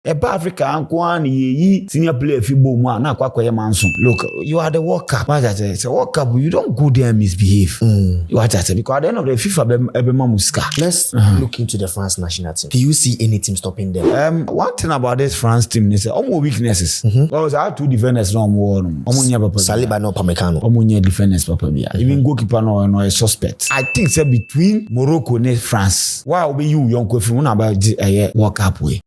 Eba Africa anko ye senior player fi bo mu na akwakoye manso. Look, you are the World Cup. What I say? It's a World Cup. You don't go there and misbehave. What I say? Because at the end of the FIFA ebema muska. Let's look into the France national team. Do you see any team stopping them? One thing about this France team is almost weaknesses. Because I have two defenders no more. Saliba no Pamecano. Omunya defenders papa bia. Even goalkeeper no a suspect. I think say between Morocco and France. Why will you young Kofi una about World Cup way?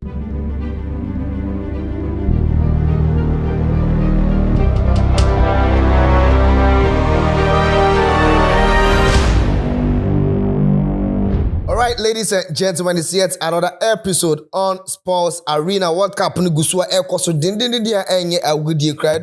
Ladies and gentlemen, it's yet another episode on Sports Arena World Cup. Nugusua Ekoso Dindinia enye agudi crowd.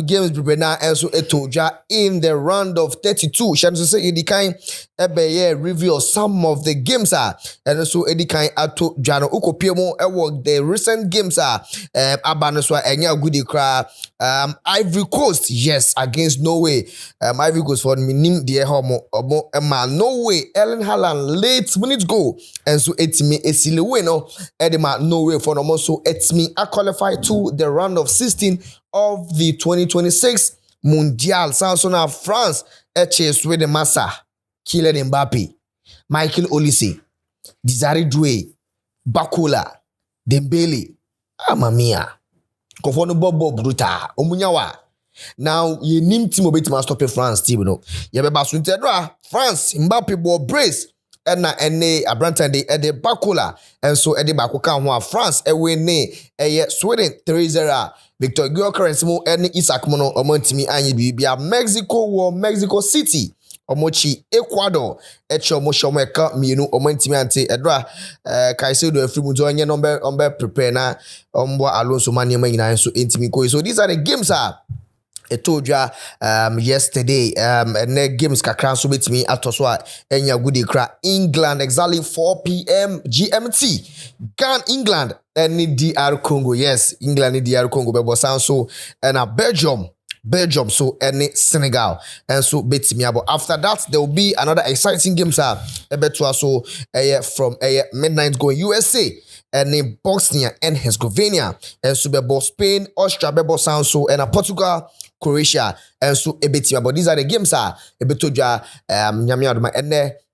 Games prepare and so etoja in the round of 32. Shanso say edikan ebe review of some of the games and so edikan ato jano ukopiemo ewo the recent games abanoswa enye agudi crowd. Ivory Coast, yes, against Norway. Ivory Coast for minim die homo obo ema Norway. Erling Haaland late minutes go and so etimi esile no edema Norway for no so etimi a qualify to the round of 16 of the 2026 Mundial. Samson of France eche Sweden Massa, Kylian Mbappé, Michael Olise, Desiree Doué, Bakola, Dembele, Amamia. Kofono Bobo Bruta, Omunyawa. Now, ye nim team obetima stop France team no. Ye be basu ntedra France Mbappé bo brace na ene Abranta de Bakola and so ede Bakoka ho France ewe ne Sweden 3-0 Victor Gyökeres mo ene Isaac mo no omantimi anye bibia Mexico City omochi Ecuador eche omo eka mienu omantimi ante edra Kaisedo afrimuzo anye number prepare na ombo Alonso maniema nyina so entimi ko. So these are the games I told you yesterday and games kakran so betimi atoswa enya good kra England exactly 4 p.m. GMT Ghana England and DR Congo. Yes, England and DR Congo bebo so and Belgium so any Senegal and so betimi abo. After that there will be another exciting games ebeto so from midnight going USA and in Bosnia and Herzegovina and so bebo Spain, Austria bebo so and Portugal, Croatia and so ebetima. But these are the games ebetoja nyamia oduma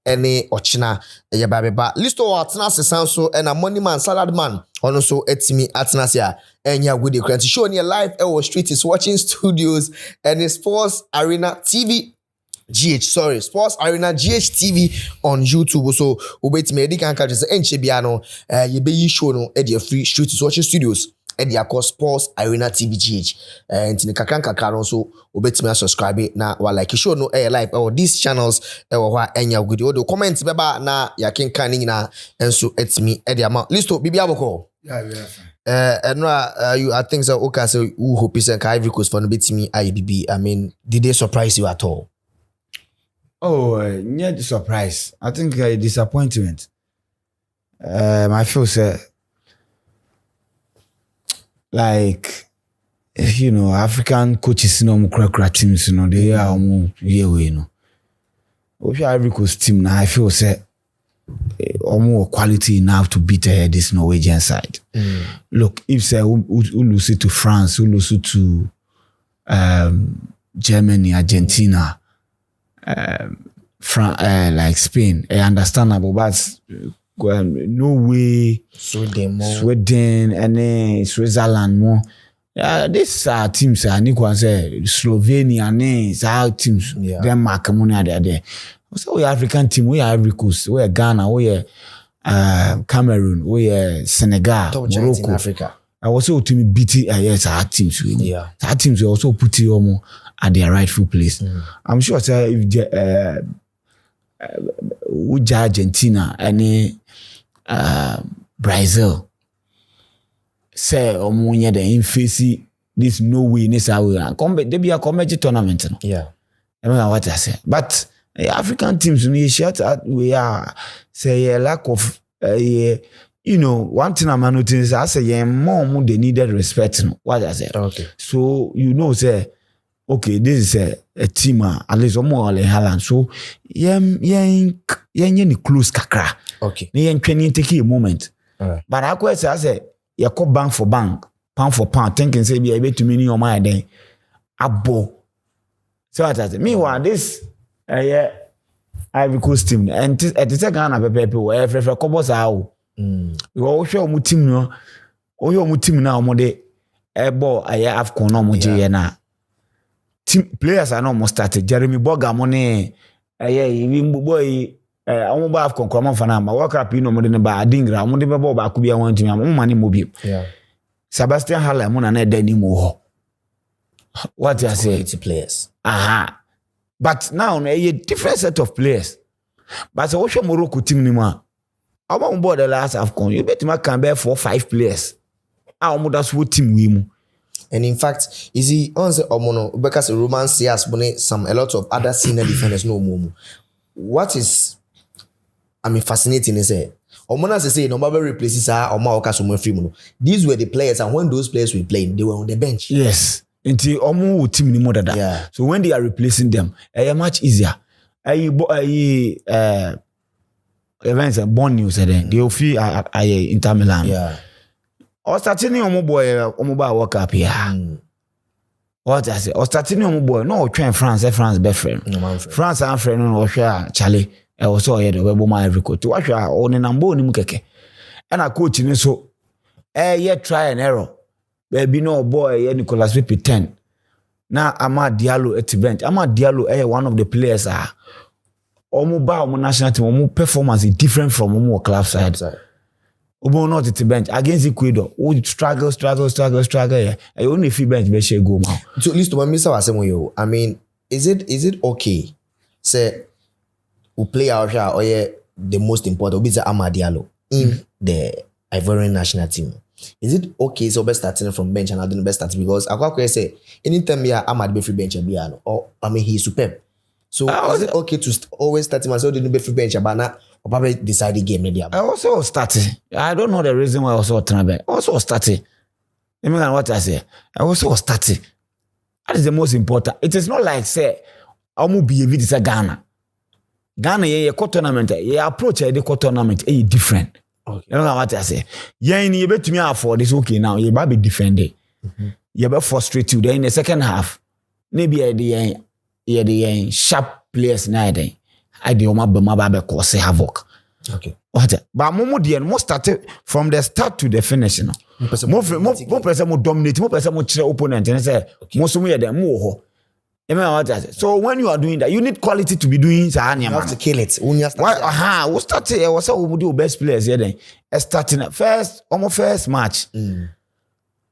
ene ochina yababeba listo atena sesanso and a money man salad man ono so etimi atnasia enya good the show near live our street is watching studios and Sports Arena TV Sports Arena GH TV on YouTube. So ubetimi edi kan catch say enche bia no ye be yi show no e dey free street is watching studios and they are called Sports Arena TV GH. And in the kakran so obetimi subscribe na wa like show no live or these channels wa enya video do comment beba na ya kenkan nyina enso etimi e dey amount listo bibia boko. Yeah. I think so okay so who hope is Ivory Coast for no betimi IBB. I mean, did they surprise you at all? Oh, yeah, surprise. I think a disappointment. I feel like African coaches crack teams they are more If you Ivory Coast team now, I feel more quality enough to beat this Norwegian side. Look, if who lose it to France, who lose it to Germany, Argentina, like Spain, understandable, but Norway, Sweden, and Switzerland more. These are teams. I need to say Slovenia, these are teams. Denmark, money are there. So we African team, we are Ivory Coast, we are Ghana, we are Cameroon, we are Senegal, Morocco, Africa. I also to me beat yes, our teams. Our teams will also put you at their rightful place. I'm sure if Argentina and Brazil say omunya the face this no way this how come they be a comedy tournament. Yeah. I mean what I say. But African teams we shut out we are say a lack of one thing I'm noticing is I say more they needed respect. What I say. Okay. So say okay, this is a team at least more like Haaland. So close kakra. Okay. Yen training take a moment. Right. But I say you call bank for bank, pound for pound, thinking say be able to mean your mind then abo. So what I say, meanwhile this Ivory Coast team and at the second people every couple how you all show mu team no o yo mu team na o de ball AFCON no mo je na team players are no mo started Jeremy Boga mo ne even boy omo ba AFCON kroma fa na ma World Cup no mo de ne ba adingra mo de be ball ba ku bia wan team mo mane mo bi Sebastian Haller mo na na dani mo ho what you say players but now a different set of players but so what Morocco team ni ma about board the last AFCON you bet me can be 4-5 players our that's what team we mu. And in fact, is he on the omono because Roman Sias bone some a lot of other senior defenders no more. What is fascinating is omono say no matter replaces our Oka so free. These were the players, and when those players were playing, they were on the bench. Yes. Until omo team ni more than that. Yeah. So when they are replacing them, much easier. Events and born news then they will feel Inter Milan. Yeah. Or starting omo boy World Cup here. What I say? Or starting omo boy no train France best friend. No, France and friend no share Charlie. I was so here the web my every coach. What you are on number ni mukeke. And a coach ni so try and error. Baby no boy Nicolas Pepe 10. Now Amad Diallo at bench. Amad Diallo one of the players omo national team omo performance is different from omo club side. Omo not at the bench against Ecuador. Oh struggle. Yeah. I only feel bench be share go now. So at least when Mr. Wasemoyo, I mean, is it okay? Say who play our share or the most important be the Amad Diallo in the Ivorian national team. Is it okay so best starting from bench and I don't best starting because I say anytime you Amad be free bench or I mean he's superb. So is it okay to always start him and so the be free bench but now or probably decide the game media? I also started. I don't know the reason why I also trying. Also started. Let me what I say. I also started. That is the most important. It is not like say I'll be this Ghana. Ghana ye tournament. Ye approach the tournament different. Okay. You know what I say? You bet me afford this okay now. You be defending. You be frustrate you. Then in the second half, maybe the sharp players now then. I do my cause havoc. Okay. What? But more started from the start to the finish. You know. More person more dominate. More person more cheer opponent. And say most of them more. What I say? So when you are doing that, you need quality to be doing. You have to kill it. When you start. We started. Was we do best players here then. Starting first match.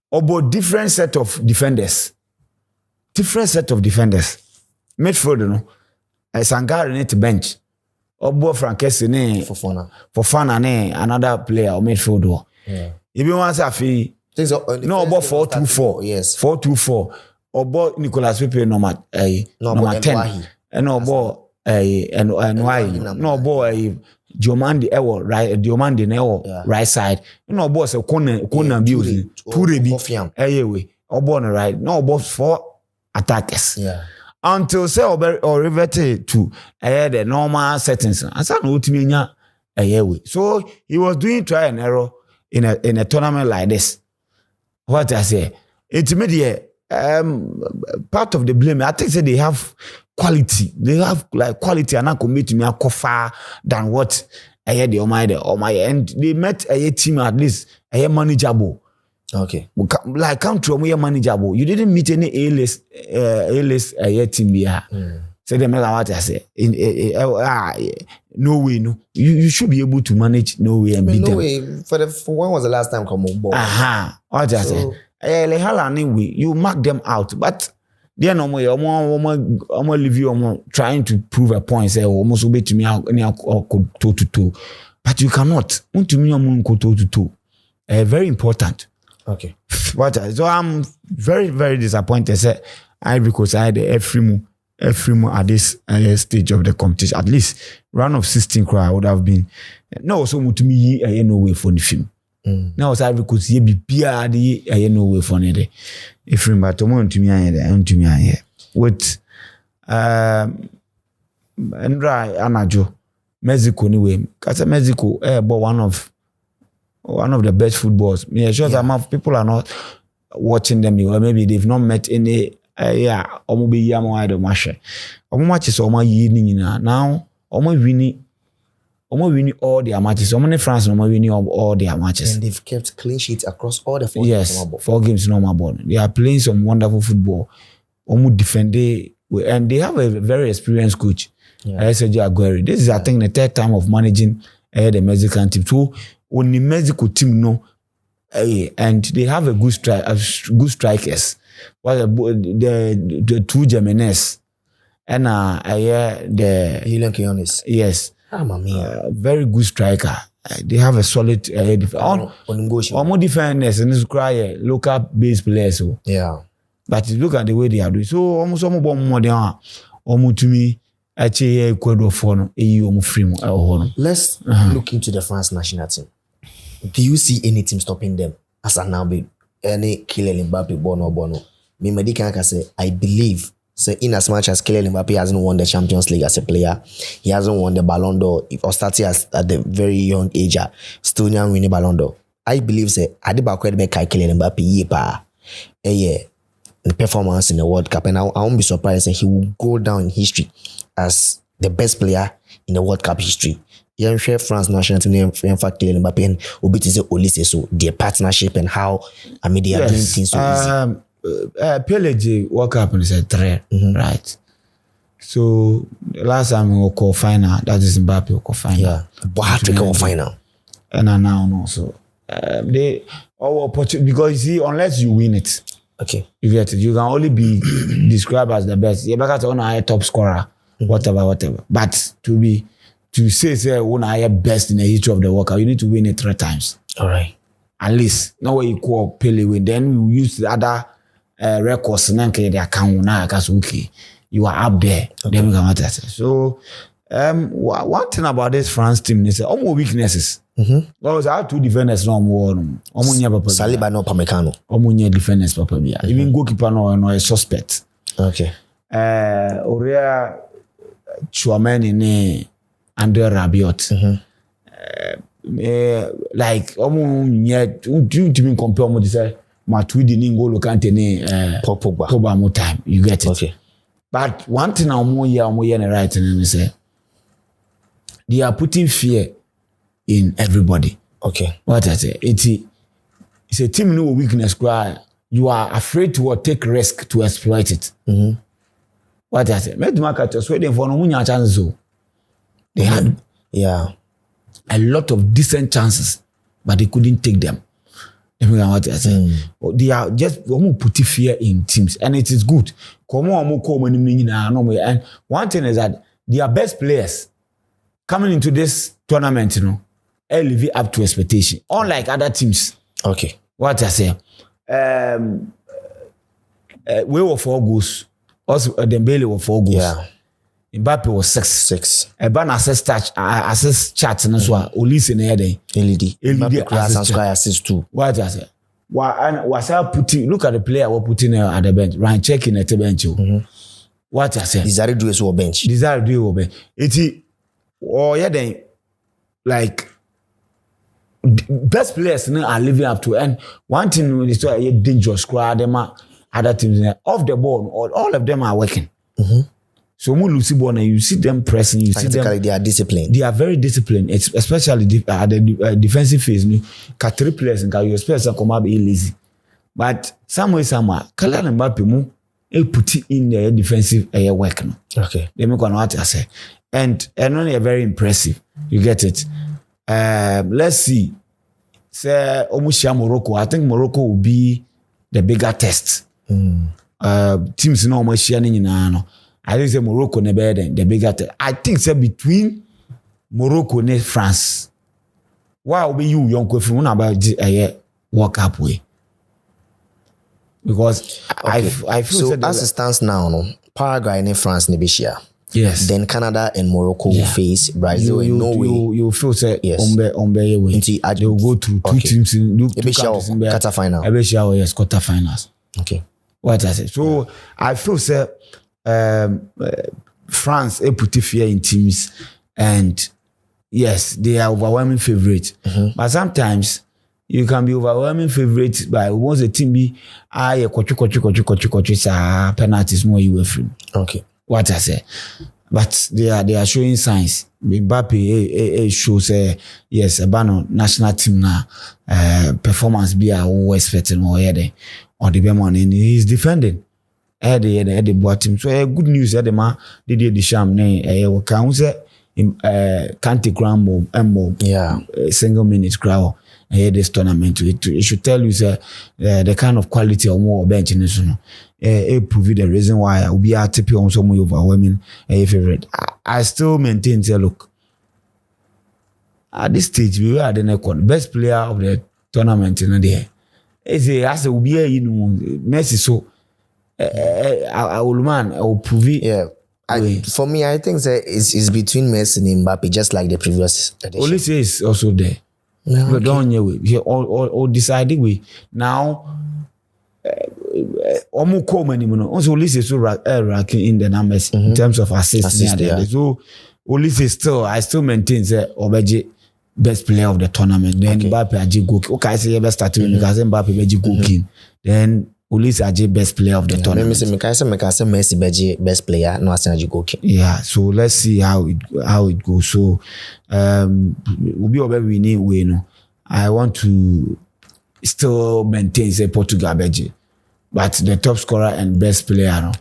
About different set of defenders. Midfield, no. Sangare need to bench. Obo Frankesi ne Fofana ne another player or midfield. Yeah. Even once I feel no about 4-2-4. Yes. 4-2-4. Obo Nicolas Pepe number 10. And obo no boy Diomande right side. No boss a corner abuse. Toure obo on the right. No obo 4 attackers. Yeah. Until say or reverted to the normal settings. And so no ultimate way. So he was doing try and error in a tournament like this. What I say, intermediate part of the blame. I think that they have quality. They have like quality and not commit to me far than what I had the Almighty and they met a team at least manageable. Okay. Like country we are manageable. You didn't meet any A-list team here. So they make what I say. No way, no. You should be able to manage Norway and beat them. Norway, for when was the last time come on board? What I say. Anyway, you mark them out, but they are no more. I'm leave you. Trying to prove a point. Say almost obey to me. Toe. But you cannot. To me, I'm toe. Very important. Okay. So I'm very, very disappointed. Say because I had every move at this stage of the competition. At least round of 16 cry would have been no so to me no way for the film. Now I because ye be PRD no way for the if but to me I with Andra Anajo Mexico anyway. Cause Mexico one of one of the best footballs. Me sure that people are not watching them or maybe they've not met any. Omo be yam wide of mashe. Omo matches omo yi now. Omo winning all their matches. Omo France omo winning all their matches. And they've kept clean sheets across all the 4 games. Yes, 4 games normal ball. They are playing some wonderful football. Omo defend and they have a very experienced coach. Sergio Aguero. This is I think the 3rd time of managing the Mexican team. So when the Mexico team know, and they have a good strikers. Well, the 2 Jimenez and the Kylian Mbappé. Yes, very good striker. They have a solid defense. Almost defenders and this cry local base players. So. Yeah, but look at the way they are doing. So almost more than almost to me. Let's look into the France national team. Do you see any team stopping them as a now be any Kylian Mbappé bono? Me can say I believe so in as much as Kylian Mbappé hasn't won the Champions League as a player, he hasn't won the Ballon d'Or or started at the very young age, still young winning Ballon d'Or. I believe say Adiba could make Kylian Mbappé the performance in the World Cup, and I won't be surprised that he will go down in history as the best player in the World Cup history. Yeah, share France national team in fact Kylian Mbappé and Obitize Olise, so their partnership and how they are doing things so easy. PLG World Cup is a 3, right? So the last time we will call final, that is Mbappé will call final. Yeah, but Africa will final. And now no, so they opportunity because you see, unless you win it, okay, you get it. You can only be described as the best. You're back on a top scorer, whatever. But to say one I best in the history of the World Cup, you need to win it 3 times. All right, at least. Now what you call Pele win, then we use the other records. They account now because okay, you are up there. Okay. Then we can matter. So one thing about this France team is almost weaknesses. Because I have 2 defenders no more. Saliba no Pamecano. Omunya defenders papa bia. Even goalkeeper no a suspect. Okay. Orea Chouameni ne Andre Rabiot. Like omunya do you compare omo say Matuidi ni N'Golo Kante ne Pogba more time. You get it. Okay. But one thing omo here the right and say they are putting fear in everybody. Okay. What I say? It's a team no weakness. You are afraid to take risk to exploit it. What I say? Make the market just waiting for no munya chances. They had a lot of decent chances, but they couldn't take them. What I say? They are just putting fear in teams, and it is good. And one thing is that their best players coming into this tournament, live up to expectation. Unlike other teams. Okay. What I say? We were 4 goals. Also, Dembele were 4 goals. Yeah. Mbappé was 6. 6. Ban assist chart and so Olise na head. LED. Mbappé assist 2. What I say? Was I putting? Look at the player we're putting at the bench. Ryan checking at the bench. What I say? Desire do is bench. Desire do over bench. Then like best players are living up to, and one thing is a dangerous squad. Them other teams off the ball, all of them are working. So when you see ball, you see them pressing. You see them. They are disciplined. They are very disciplined, especially at the defensive phase. 3 players and you expect them come up lazy, but somewhere, Kylian Mbappé put in the defensive work. Okay. They make one what I say, and only very impressive. You get it. Let's see. Say Omushia Morocco. I think Morocco will be the bigger test. Teams no Omushia ni na. I think say Morocco ne better than the bigger test. I think say between Morocco and France. Why will be you young question about World Cup way? Because I feel so as it stands now, Paraguay and France ne be share. Yes. Then Canada and Morocco will face Brazil and Norway. You feel say yes. On way. They will go through 2 teams in 2 countries in quarter final. Yes, quarterfinals. Okay. What I say. So I feel say France put fear in teams, and yes, they are overwhelming favorite. But sometimes you can be overwhelming favorite by once the team be kochu penalties more you free. Okay. What I say. But they are showing signs. Mbappé shows yes, a national team now performance be a expecting or the money and he's defending. The bottom. So good news the man the sham ne can say Kante Crambo single minute crowd this tournament it should tell you the kind of quality of more bench in this prove the reason why I will be at TP on some overwhelming favorite. I still maintain say look at this stage we are the best player of the tournament in there. As a will be Messi so I will prove it. Yeah. For me, I think that it's between Messi and Mbappé, just like the previous edition. Olise is also there. No, okay. Don't you? All deciding we now. Almost common, also Olise is so ranking in the numbers in terms of assists. So Olise I still maintain that Obeji best player of the tournament. Then Mbappé aji go. Okay, I say best starting because Mbappé aji go king. Then Olise aji best player of the tournament. Me say Messi beji best player. No, I say aji go king. Yeah, so let's see how it goes. So we'll be over winning way. No, I want to still maintain say Portugal beji. But the top scorer and best player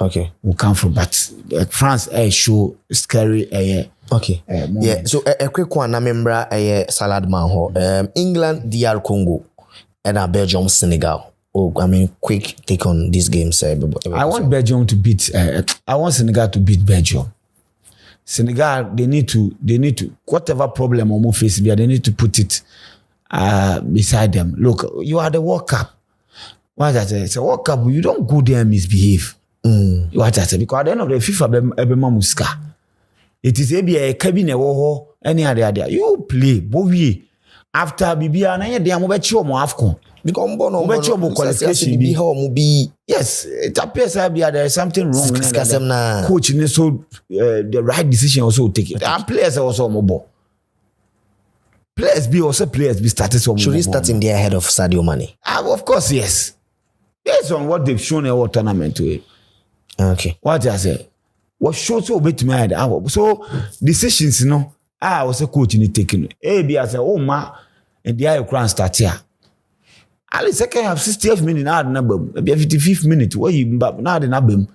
will come from. But France show scary. Okay. Yeah. So a quick one. I remember salad man. England, DR Congo, and Belgium, Senegal. Oh, I mean, quick take on these games. I want Belgium to beat. I want Senegal to beat Belgium. Senegal, they need to whatever problem or face they need to put it beside them. Look, you are the World Cup. What I say? It's a World Cup. You don't go there and misbehave. What I say? Because at the end of the FIFA, muska. It is a cabinet or any other. You play, boy. After Bibia, na ye dey amobechi omo AFCON. Because omobechi omo qualification be. Yes, it appears there is something wrong. Coach, so the right decision also take it. And players also omobo. Players be started. Should we start in there ahead of Sadio Mane? Of course, yes. Based on what they've shown in our tournament to it. Okay. What I say? What shows so bit mad. So decisions, I was a coach in the taking. Be as a ma and the eye crown start here. At the second half, 60th minute, now the number, maybe 55th minute, where you now the number.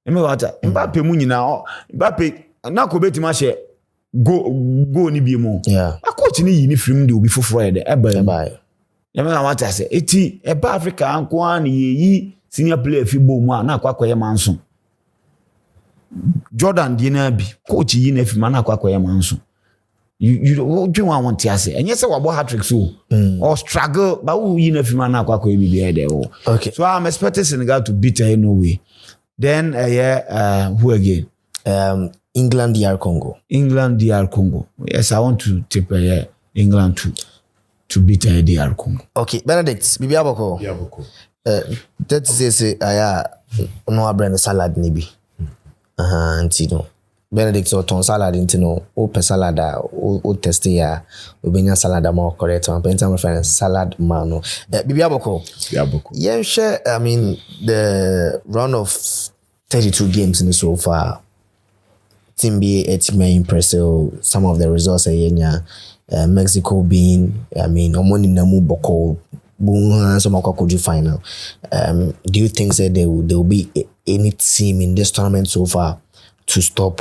Mbappé Muni now, Mbappé, now go bet match go ni be more. Yeah. A coach ni film do before Friday. Bye. Yamma what I say. Eti eba Africa anko an yi senior player fi bo mu na akwa manso. Jordan di na bi coach yi na fi na akwa manso. You want to say and yes we about hat-trick so or struggle but who yi na fi na akwa bi there. Okay. So I'm expecting Senegal to beat her no way. Then who again? England DR Congo. Yes, I want to tip England to beat DR Congo. Okay, Benedict, Bibi Aboko. That say no brand salad ni bi. Antino. Benedict or ton salad intino o pe salad o test ya obenya salad more correct on pen reference salad man. Bibi Aboko. Yeah, sure. I mean the run of 32 games in so far. Team B may impress some of the results Mexico being omoni namu boko some could final. Do you think that there will be any team in this tournament so far to stop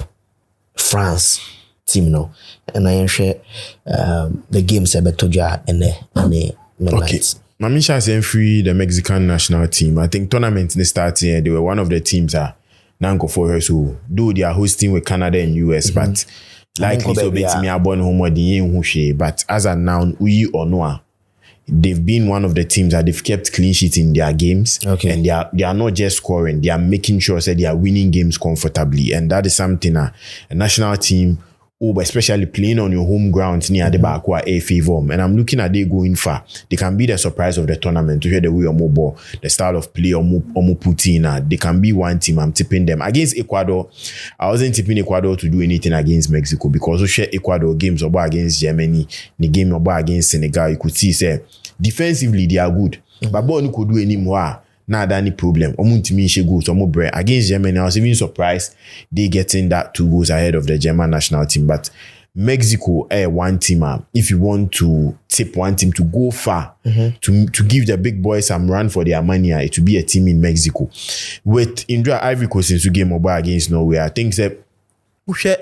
France team no? And I share the games Betoja and the okay. Mamisha saying free the Mexican national team. I think tournament in the starting here, they were one of the teams Nanko for her so though they are hosting with Canada and US, but likely so bet me born home or the but as a noun we or no, they've been one of the teams that they've kept clean sheet in their games. Okay. And they are not just scoring, they are making sure that they are winning games comfortably, and that is something a national team especially playing on your home ground near the back where a favor. And I'm looking at they going far. They can be the surprise of the tournament to hear the way or ball, the style of play or put in. They can be one team. I'm tipping them against Ecuador. I wasn't tipping Ecuador to do anything against Mexico because we share Ecuador games or against Germany, the game or against Senegal. You could see say defensively they are good. But Bonnie could do any more. Not any problem. Omuntimi goals or against Germany. I was even surprised they getting that 2 goals ahead of the German national team. But Mexico one team. If you want to tip one team to go far, to give the big boys some run for their money, it will be a team in Mexico. With Indra Ivory Coast in game mobile against Norway, I think that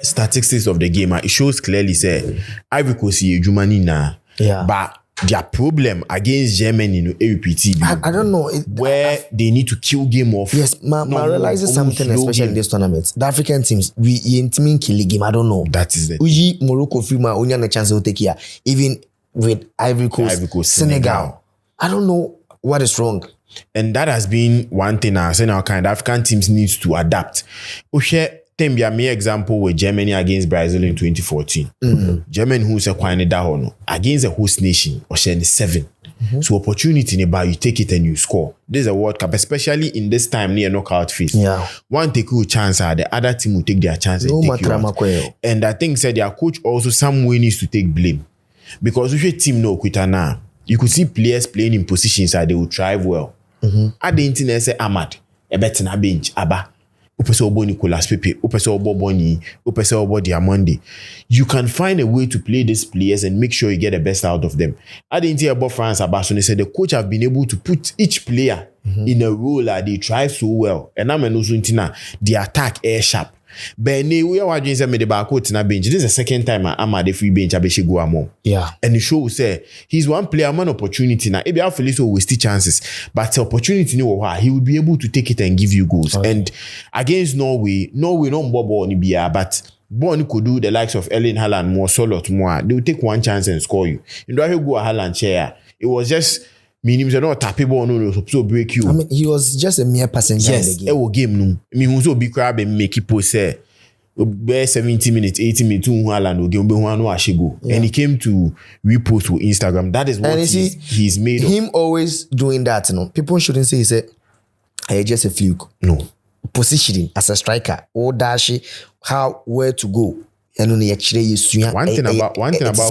statistics of the game, it shows clearly say Ivory Coast is Germany now. Yeah. But their problem against Germany in APT, I don't know where they need to kill game off. Yes, I realizing something, especially in this tournament. The African teams, we in killing game. I don't know. That is the Uji Morocco Frima only a chance to take here. Even with Ivory Coast, Senegal. I don't know what is wrong. And that has been one thing I say now kind of African teams needs to adapt. Tembia me example with Germany against Brazil in 2014. Germany who's a quite down against a host nation or 7. So opportunity nearby, you take it and you score. This is a World Cup, especially in this time near knockout phase. Yeah. One take a chance, the other team will take their chance and take you out. And I think said their coach also some way needs to take blame. Because if your team no quitter now, you could see players playing in positions that they will thrive well. At the internet say Ahmad, a better na bench, Abba. Nicolas Pepe, Boni, Diamondi. You can find a way to play these players and make sure you get the best out of them. I didn't hear about France Abassone said the coach have been able to put each player in a role that they thrive so well. And I'm an Uzuntina, the attack air sharp. But we are watching some of the barcode in a bench. This is the second time I'm at the free bench. Yeah. And the show will say he's one player, man opportunity now. Maybe I'll feel waste chances, but the opportunity he will be able to take it and give you goals. Okay. And against Norway no Bobo ni bia, but Bonnie could do the likes of Erling Haaland more solid more. They will take one chance and score you. You know, he'll go a Haaland chair. It was just meaning he's not tappable no so break you. I mean, he was just a mere passenger in the game. Yes, game no. I mean, who's be crab and make it post say 70 minutes, 80 minutes, Haaland game go. And he came to repost to Instagram. That is what he's made him of. Always doing that, you know. People shouldn't say hey, just a fluke. No. Positioning as a striker, or dashi, where to go. And only actually one thing about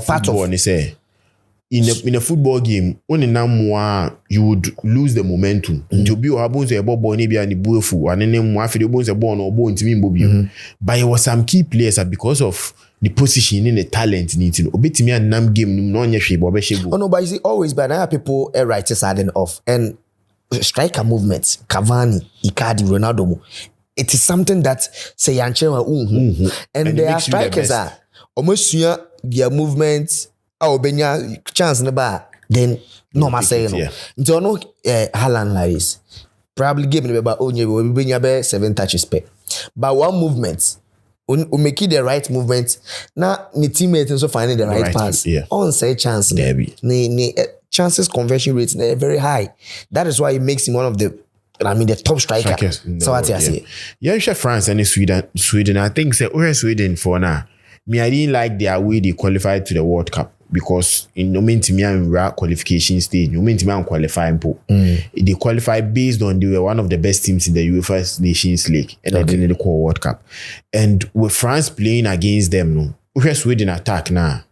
football and say in a football game, only now you would lose the momentum. To be able to ball maybe and the bullfu and then more the bones a ball or bone to me. But it was some key players that because of the position and the talent needing obey me and nam game no shape. Oh no, but you see always by now people right starting off and striker movements, Cavani, Icardi, Ronaldo. It is something that say and their strikers are almost their movements. Benya chance in the bar, then no ma say no. Until no Haaland like this. Probably give me about Benya 7 touches per. But one movement, we make it the right movement. Now the teammates also finding the right pass. Yeah. On say chance. Chances conversion rates they're very high. That is why it makes him one of the top strikers. So what I say. Yeah, you should France and Sweden. I think say Sweden for now. I didn't like their way they qualified to the World Cup. Because in no qualification stage, no qualifying they qualified based on they were one of the best teams in the UEFA Nations League and they didn't call World Cup. And with France playing against them, no, Sweden attack now,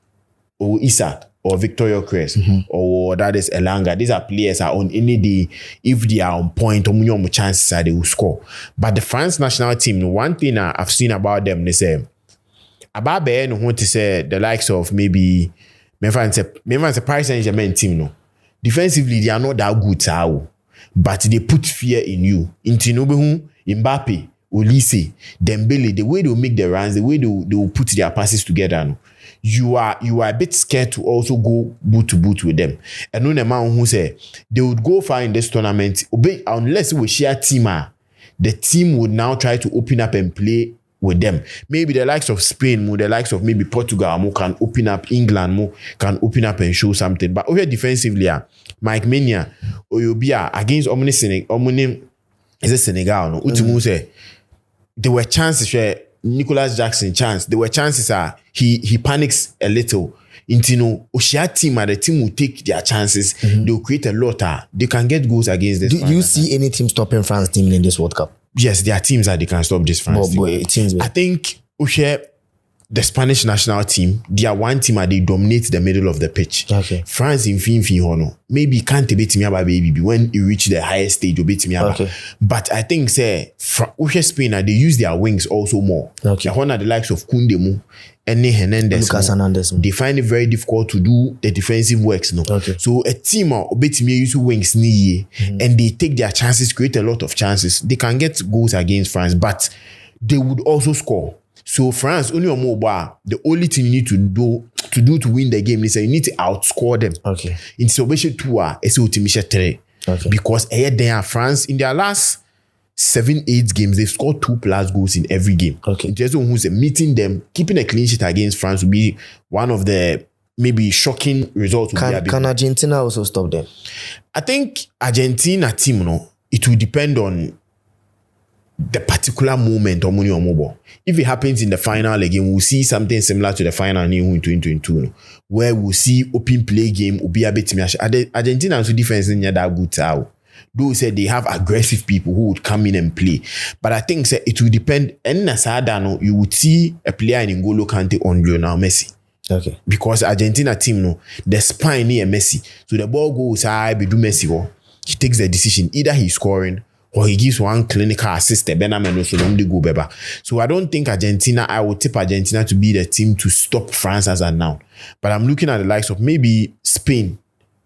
or Isak or Victor Crest or that is Elanga. These are players are on any day if they are on point or chances they will score. But the France national team, one thing I've seen about them, they say about want to say the likes of maybe. Memphis Paris Saint-Germain team no. Defensively, they are not that good, but they put fear in you. Intinobehu, Mbappé, Olise, Dembele, the way they will make the runs, the way they will put their passes together. No. You are a bit scared to also go boot to boot with them. And no man who say they would go far in this tournament, unless we share team, the team would now try to open up and play with them. Maybe the likes of Spain, the likes of maybe Portugal can open up, England can open up and show something. But over defensively, Mike Mania or you be against Omni is a Senegal. No, say there were chances where Nicholas Jackson chance. There were chances he panics a little. Intino Oshia team the team will take their chances. They will create a lot. They can get goals against this. Do you see any team stopping France team in this World Cup? Yes, there are teams that they can stop this France team. I think the Spanish national team, they are one team and they dominate the middle of the pitch. Okay. France in Finfi Hono. Maybe can't beat me about baby when you reach the highest stage, you beat me about. Okay. But I think say Spain they use their wings also more. Okay. The likes of Kundemu and Lucas Hernandez. They find it very difficult to do the defensive works. No. Okay. So a team beat me use wings and they take their chances, create a lot of chances. They can get goals against France, but they would also score. So France only on mobile. The only thing you need to do to win the game is you need to outscore them. Okay. In Salvation 2 it's ultimate 3. Okay. Because they are France in their last 7-8 games they've scored 2+ goals in every game. Okay. Just who's meeting them, keeping a clean sheet against France will be one of the maybe shocking results. Can Argentina also stop them? I think Argentina team, it will depend on the particular moment or money or mobile. If it happens in the final again, we'll see something similar to the final in 2022, where we'll see open play game will be a bit Argentina's defense in that good towel. Those said they have aggressive people who would come in and play. But I think it will depend. And Nasadano, you would see a player in N'Golo Kante on Lionel Messi. Okay. Because Argentina team, the spine near Messi. So the ball goes high, be do Messi. He takes the decision. Either he's scoring or he gives one clinical assist. So I don't think I would tip Argentina to be the team to stop France as of now. But I'm looking at the likes of maybe Spain.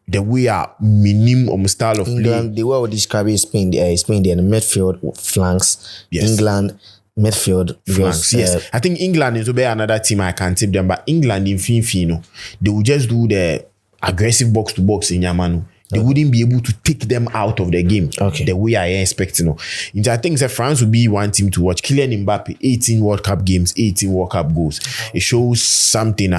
The way our minimum style of England, play. the way we describe it, Spain, the midfield flanks. Yes. England midfield France. Yes, I think England is another team I can tip them, but England in Finfino, they will just do the aggressive box to box in Yamanu. They wouldn't be able to take them out of the game the way I expect. I think that France will be one team to watch. Kylian Mbappé, 18 World Cup games, 18 World Cup goals. It shows something.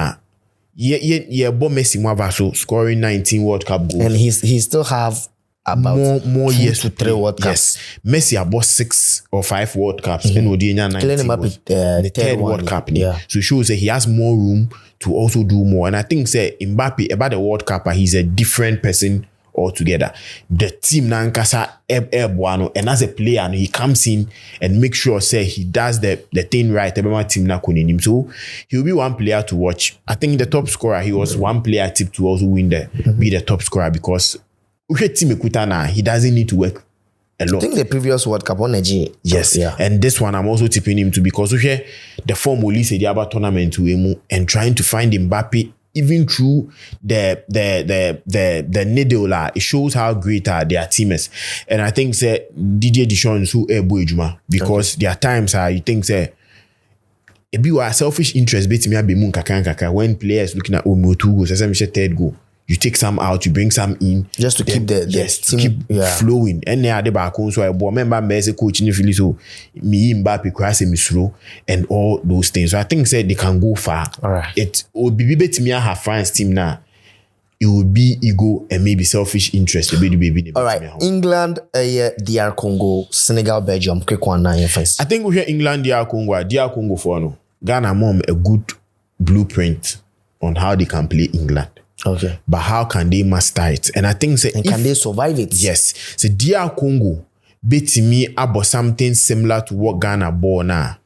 Messi Mwavaso scoring 19 World Cup goals. And he still have about more years to 3 World Cups. Yes. Messi about 6 or 5 World Cups. And Kylian Mbappé, the third World Cup. Yeah. So it shows that he has more room to also do more. And I think Mbappé about the World Cup, he's a different person altogether. The team Nankasa Buano, and as a player, he comes in and makes sure he does the thing right. So he'll be one player to watch. I think the top scorer, he was one player tip to also win be the top scorer because he doesn't need to work a lot. I think the previous World Cup on Nigeria. Yes, yeah. And this one I'm also tipping him to because the form will lead the other tournament to him and trying to find Mbappé even through the needle, it shows how great their team is. And I think Didier Deschamps who Ejuma because there are times you think it be a selfish interest when players looking at two goals, third goal. You take some out, you bring some in. Just to keep the team flowing. And they are the back home. So I remember Messi coach in the so me Mbappé cross Misro and all those things. So I think they can go far. All right. It would be better to me have France team now. It would be ego and maybe selfish interest. All right. England, DR Congo, Senegal, Belgium. Quick one now, I think we hear England, DR Congo for no. Ghana mom a good blueprint on how they can play England. Okay. But how can they master it? And I think can they survive it? Yes. So DR Congo beat me about something similar to what Ghana bought now.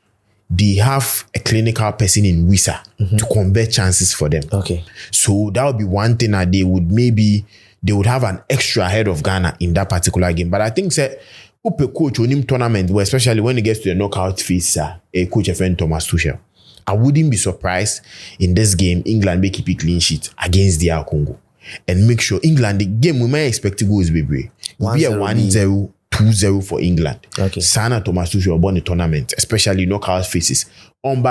They have a clinical person in Wisa to convert chances for them. Okay. So that would be one thing that they would have an extra ahead of Ghana in that particular game. But I think Upe coach on him tournament, especially when it gets to the knockout phase, a coach a friend Thomas Tuchel. I wouldn't be surprised in this game, England may keep a clean sheet against DR Congo. And make sure England, the game we might expect to go is baby. Will be a 1-0, 2-0 for England. Okay. Sana Thomas Tuchel won the tournament, especially knockout phases. They are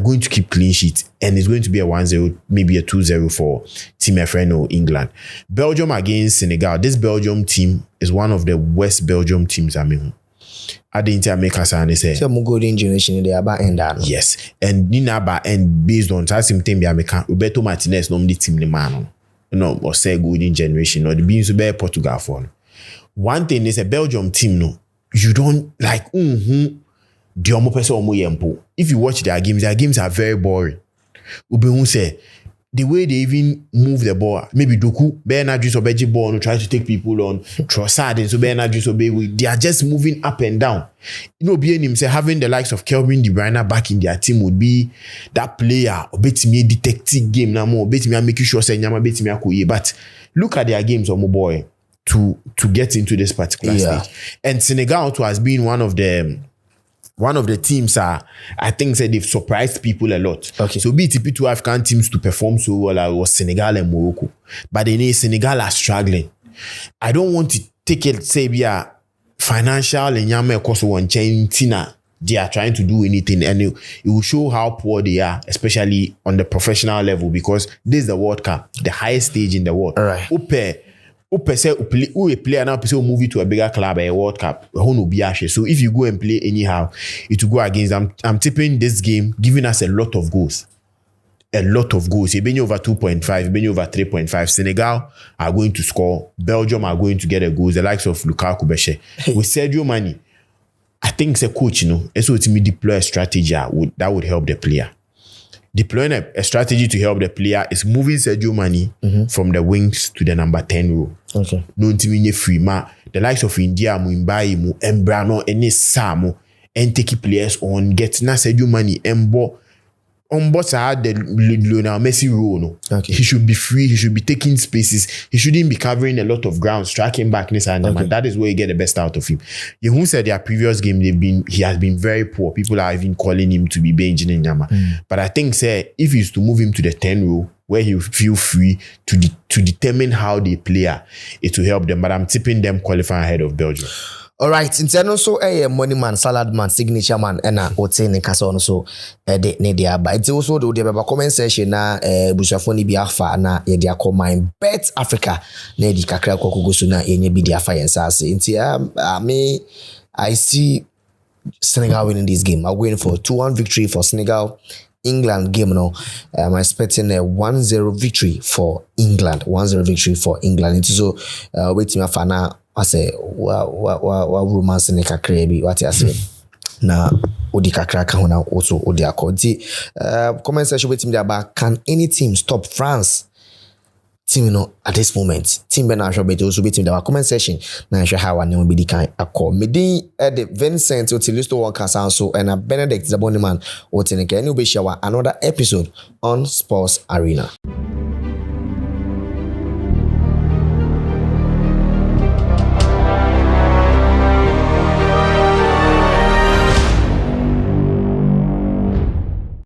going to keep clean sheet and it's going to be a 1-0, maybe a 2-0 for Team FN or England. Belgium against Senegal. This Belgium team is one of the worst Belgium teams I didn't make us say golden generation they about end that. Yes, and Nina and based on that same thing be American Roberto Martinez normally team the man or say golden generation or the beans be Portugal for. One thing is a Belgium team you don't like the omo person omo yempo. If you watch their games are very boring. Say the way they even move the ball, maybe Doku, Bernard Juice or Beji ball, try to take people on Trossard, and so Bernard Juice or they are just moving up and down. You know, being him say having the likes of Kelvin De Bruyne back in their team would be that player, or bet me a detective game now more, bet me making sure say Nyama bet me a. But look at their games, my boy, to get into this particular stage. And Senegal too has been one of the teams I think said they've surprised people a lot. Okay. So BTP two African teams to perform so well was Senegal and Morocco. But they know Senegal are struggling. I don't want to take it, say, financial and Yama Koso one chain Tina. They are trying to do anything, and it will show how poor they are, especially on the professional level, because this is the World Cup, the highest stage in the world. All right. Upe say a player now say move to a bigger club a World Cup. So if you go and play anyhow, it will go against them. I'm tipping this game giving us a lot of goals. A lot of goals. You've been over 2.5, you've been over 3.5. Senegal are going to score. Belgium are going to get a goals. The likes of Lukaku Beshe. With Sergio Mane, I think it's a coach, it's what me deploy a strategy that would help the player. Deploying a strategy to help the player is moving Sergio Mane from the wings to the number 10 row. Okay. No intimi free ma. The likes of India, Mumbai, Embrano, any Samo, and take players on get na Sergio Mane Embo. The Lionel Messi role. No? Okay. He should be free. He should be taking spaces. He shouldn't be covering a lot of ground, striking back. And that is where you get the best out of him. Yehun said their previous game, he has been very poor. People are even calling him to be Benjamin Nyama. But I think, say, if he's to move him to the 10 row, where he will feel free to determine how they play, it will help them. But I'm tipping them qualifying ahead of Belgium. All right, in turn also money man, salad man, signature man, and what's in the castle also the but it's also the comment section na busafoni biafa na yedia combine bet Africa na di kakra kokogosu na yenye bi dia fa yensase. Inti I see Senegal winning this game. I'm going for 2-1 victory for Senegal. England game now. I'm expecting a 1-0 victory for England. 1-0 victory for England. It's so waiting for now. I say wa romance ne kakra bi what I say na odi kakra ka hona also odi akodi comment section with me about can any team stop France team at this moment team be na sure bet also bet me the comment section na sure how one be the kind akọ medin the Vincent Otilisto workers also and a Benedict Zaboniman Oteneke any be share another episode on Sports Arena.